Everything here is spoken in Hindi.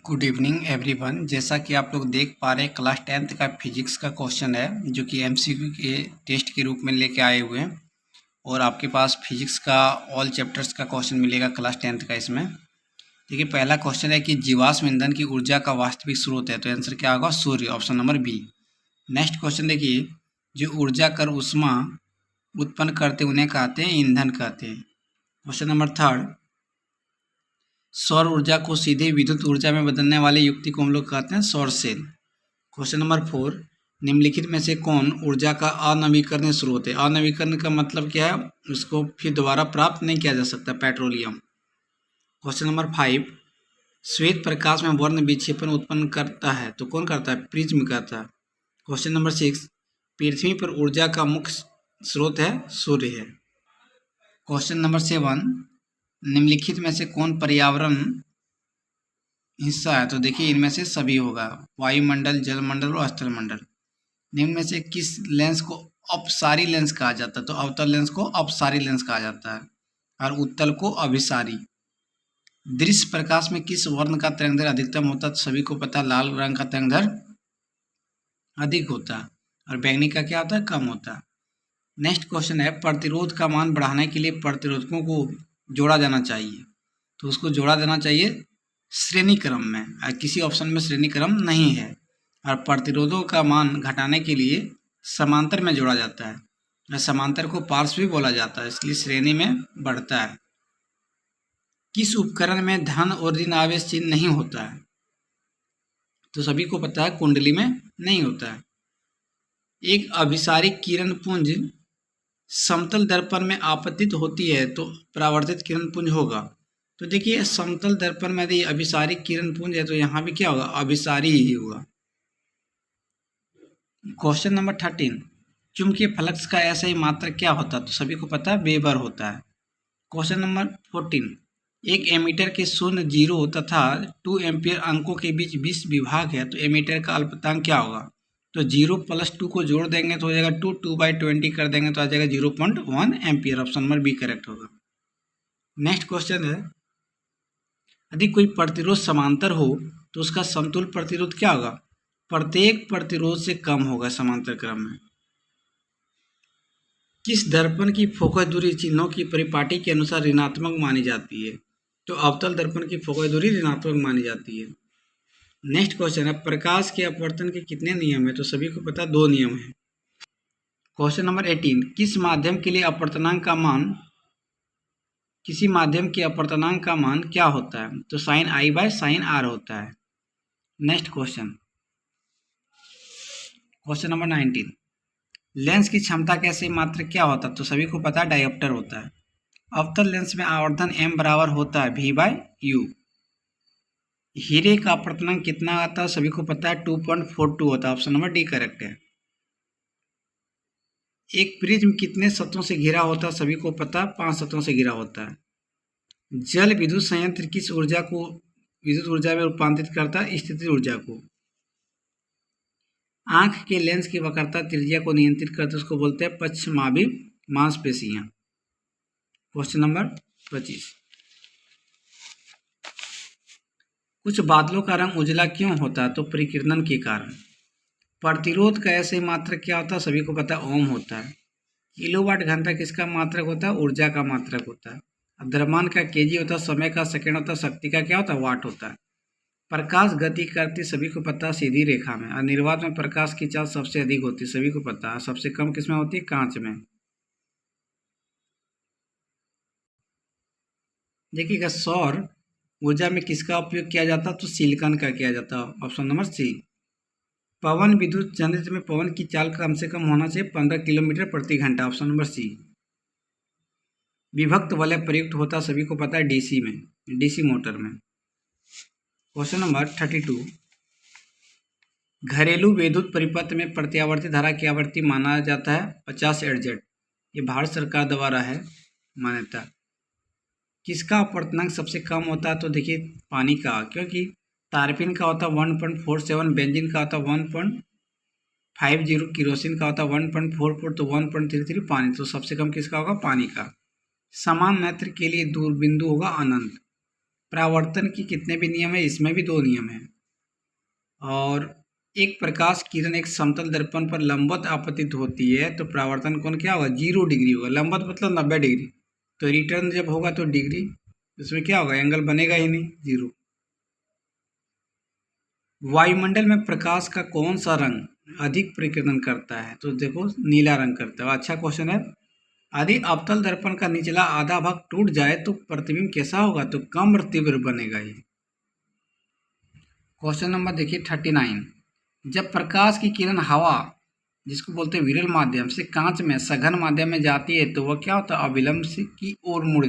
Good evening everyone. जैसा कि आप लोग देख पा रहे हैं, क्लास 10th का फिजिक्स का क्वेश्चन है जो कि एमसीक्यू के टेस्ट के रूप में लेके आए हुए हैं। और आपके पास फिजिक्स का ऑल चैप्टर्स का क्वेश्चन मिलेगा क्लास 10th का। इसमें देखिए, पहला क्वेश्चन है कि जीवाश्म ईंधन की ऊर्जा का वास्तविक स्रोत है, तो आंसर क्या होगा? सूर्य, option number b. Next question देखिए, जो ऊर्जा कर ऊष्मा उत्पन्न करते उन्हें कहते हैं ईंधन कहते हैं। क्वेश्चन नंबर थर्ड, सौर ऊर्जा को सीधे विद्युत ऊर्जा में बदलने वाले युक्ति को हम लोग कहते हैं सौर सेल। क्वेश्चन नंबर 4, निम्नलिखित में से कौन ऊर्जा का अनवीकरणीय स्रोत है? अनवीकरण का मतलब क्या है? उसको फिर दोबारा प्राप्त नहीं किया जा सकता, पेट्रोलियम। क्वेश्चन नंबर 5, श्वेत प्रकाश में वर्ण विक्षेपण उत्पन्न करता है, तो कौन करता है? प्रिज्म करता है। क्वेश्चन नंबर 6, पृथ्वी पर ऊर्जा का मुख्य स्रोत है सूर्य है। क्वेश्चन नंबर 7, निम्नलिखित में से कौन पर्यावरण हिस्सा है? तो देखिए, इनमें से सभी होगा, वायुमंडल, जलमंडल और स्थलमंडल। निम्न में से किस लेंस को अपसारी लेंस कहा जाता है? तो अवतल लेंस को अपसारी लेंस कहा जाता है और उत्तल को अभिसारी। दृश्य प्रकाश में किस वर्ण का तरंगदैर्घ्य अधिकतम होता है? तो सभी को पता, लाल रंग का तरंगदैर्घ्य अधिक होता है और बैंगनी का क्या होता है? कम होता है। नेक्स्ट क्वेश्चन है, प्रतिरोध का मान बढ़ाने के लिए प्रतिरोधकों को जोड़ा जाना चाहिए, तो उसको जोड़ा देना चाहिए श्रेणी क्रम में, और किसी ऑप्शन में श्रेणी क्रम नहीं है। और प्रतिरोधों का मान घटाने के लिए समांतर में जोड़ा जाता है, और समांतर को पार्श्व भी बोला जाता है, इसलिए श्रेणी में बढ़ता है। किस उपकरण में धन और ऋण आवेश चिन्ह नहीं होता है? तो सभी को पता है, कुंडली में नहीं होता है। एक अभिसारी किरण पुंज समतल दर्पण में आपतित होती है, तो परावर्तित किरण पुंज होगा। तो देखिए, समतल दर्पण में यदि अभिसारी किरण पुंज है तो यहाँ भी क्या होगा? अभिसारी ही होगा। क्वेश्चन नंबर 13, चुंबकीय फ्लक्स का ऐसा ही मात्रक क्या होता है? तो सभी को पता है, वेबर होता है। क्वेश्चन नंबर 14, एक एमीटर के 0, 0 तथा 2 एम्पियर अंकों के बीच 20 विभाग है, तो एमीटर का अल्पतमांक क्या होगा? तो 0 + 2 को जोड़ देंगे तो हो जाएगा 2, 2/20 कर देंगे तो आ जाएगा 0.1 ampere. Option number b correct होगा। नेक्स्ट क्वेश्चन है, यदि कोई प्रतिरोध समांतर हो तो उसका समतुल्य प्रतिरोध क्या होगा? प्रत्येक प्रतिरोध से कम होगा समांतर क्रम में। किस दर्पण की फोकस दूरी चिन्हों की परिपाटी के अनुसार ऋणात्मक मानी जाती है? तो अवतल दर्पण की फोकस दूरी ऋणात्मक मानी जाती है। नेक्स्ट क्वेश्चन है, प्रकाश के अपवर्तन के कितने नियम है? तो सभी को पता, 2 नियम है। क्वेश्चन नंबर 18, किसी माध्यम के अपवर्तनांक का मान क्या होता है? तो sin i/sin r होता है। नेक्स्ट क्वेश्चन नंबर 19, लेंस की क्षमता कैसे मात्रक क्या होता है? तो सभी को पता है, डायोप्टर होता है। अवतल लेंस में आवर्धन m बराबर होता है v/u। हीरे का अपवर्तनांक कितना आता है? सभी को पता है, 2.42 होता है। ऑप्शन नंबर डी करेक्ट है। एक प्रिज्म कितने सतहों से घिरा होता है? सभी को पता, 5 सतहों से घिरा होता है। जल विद्युत संयंत्र किस ऊर्जा को विद्युत ऊर्जा में रूपांतरित करता है? स्थितिज ऊर्जा को। आंख के लेंस की वक्रता त्रिज्या को नियंत्रित करते उसको बोलते हैं पश्चमाभि मांसपेशियां। क्वेश्चन नंबर 25, कुछ बादलों का रंग उजला क्यों होता है? तो परिकीर्णन के कारण। प्रतिरोध का ऐसे मात्रक क्या होता है? सभी को पता है, ओम होता है। किलोवाट घंटा किसका मात्रक होता है? ऊर्जा का मात्रक होता है। द्रव्यमान का केजी होता है, समय का सेकंड होता है, शक्ति का क्या होता है? वाट होता है। प्रकाश गति करती, सभी को पता है, सीधी रेखा में। और निर्वात में प्रकाश की चाल सबसे अधिक होती है, सभी को पता है। सबसे कम किसमें होती है? कांच में। देखिएगा, सौर ऊर्जा में किसका उपयोग किया जाता है? तो सिलिकॉन का किया जाता है। ऑप्शन नंबर सी। पवन विद्युत यंत्र में पवन की चाल कम से कम होना चाहिए 15 किलोमीटर प्रति घंटा। Option number c. विभक्त वलय प्रयुक्त होता है, सभी को पता है, डीसी में, डीसी मोटर में। क्वेश्चन नंबर 32, घरेलू विद्युत परिपथ में प्रत्यावर्ती धारा की आवृत्ति माना जाता है 50 Hz। ये भारत सरकार द्वारा है मान्यता। किसका अपवर्तनांक सबसे कम होता है? तो देखिए, पानी का, क्योंकि तारपीन का होता है 1.47, बेंजीन का होता है 1.50, किरोसिन का होता है 1.44, तो 1.33 पानी। तो सबसे कम किसका होगा? पानी का। समान नेत्र के लिए दूर बिंदु होगा अनंत। परावर्तन की कितने भी नियम है, इसमें भी 2 नियम है। और एक प्रकाश किरण एक समतल दर्पण पर लंबवत आपतित होती है तो परावर्तन कोण क्या होगा, 0 डिग्री होगा। लंबवत मतलब 90 डिग्री, तो रिटर्न जब होगा तो डिग्री, इसमें क्या होगा, एंगल बनेगा ही नहीं, 0। वायुमंडल में प्रकाश का कौन सा रंग अधिक प्रकीर्णन करता है, तो देखो नीला रंग करता है। अच्छा क्वेश्चन है। यदि अवतल दर्पण का निचला आधा भाग टूट जाए तो प्रतिबिंब कैसा होगा, तो कम तीव्र बनेगा ये। क्वेश्चन नंबर देखिए 39। जब प्रकाश की किरण हवा, जिसको बोलते हैं विरल माध्यम से, कांच में सघन माध्यम में जाती है तो वह क्या होता है, अविलंब से की ओर मुड़